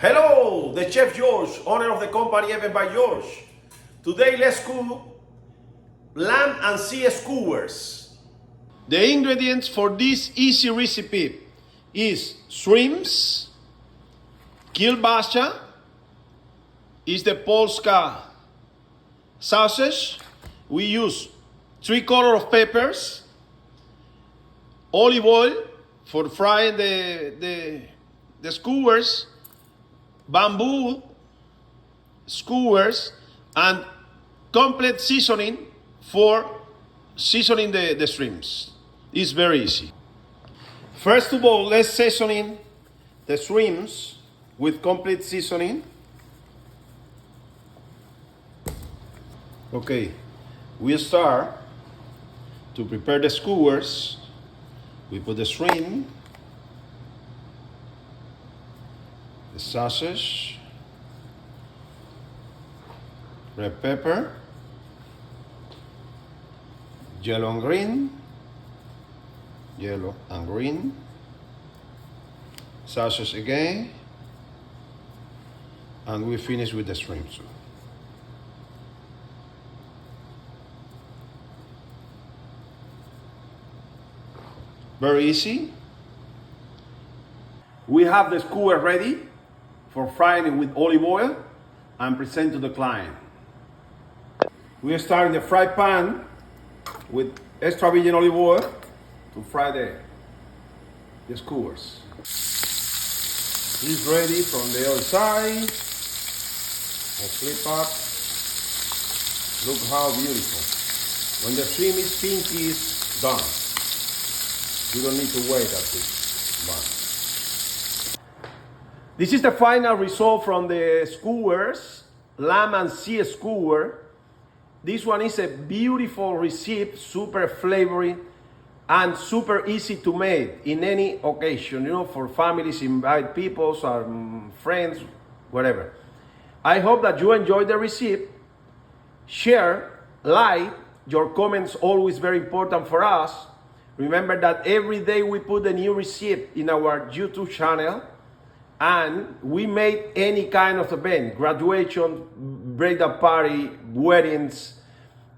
Hello, the Chef George, owner of the company Even by George. Today let's cook lamb and sea skewers. The ingredients for this easy recipe is shrimps, kielbasa, is the Polska sausage. We use 3 colors of peppers, olive oil for frying the skewers, bamboo skewers, and complete seasoning for seasoning the shrimps. It's very easy. First of all, let's season the shrimps with complete seasoning. Okay, we start to prepare the skewers. We put the shrimp, the sausage, red pepper, yellow and green, sausage again, and we finish with the shrimp. Very easy. We have the skewer ready for frying it with olive oil and present to the client. We are starting the fry pan with extra virgin olive oil to fry the skewers. It's ready from the other side. And flip up. Look how beautiful. When the shrimp is pinky, it's done. You don't need to wait at this done. This is the final result from the skewers, lamb and sea skewer. This one is a beautiful recipe, super flavory and super easy to make in any occasion, for families, invite people, or friends, whatever. I hope that you enjoyed the recipe. Share, like, your comments always very important for us. Remember that every day we put a new recipe in our YouTube channel, and we made any kind of event, graduation, birthday party, weddings,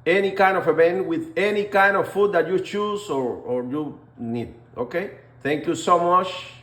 any kind of event with any kind of food that you choose or you need, okay? Thank you so much.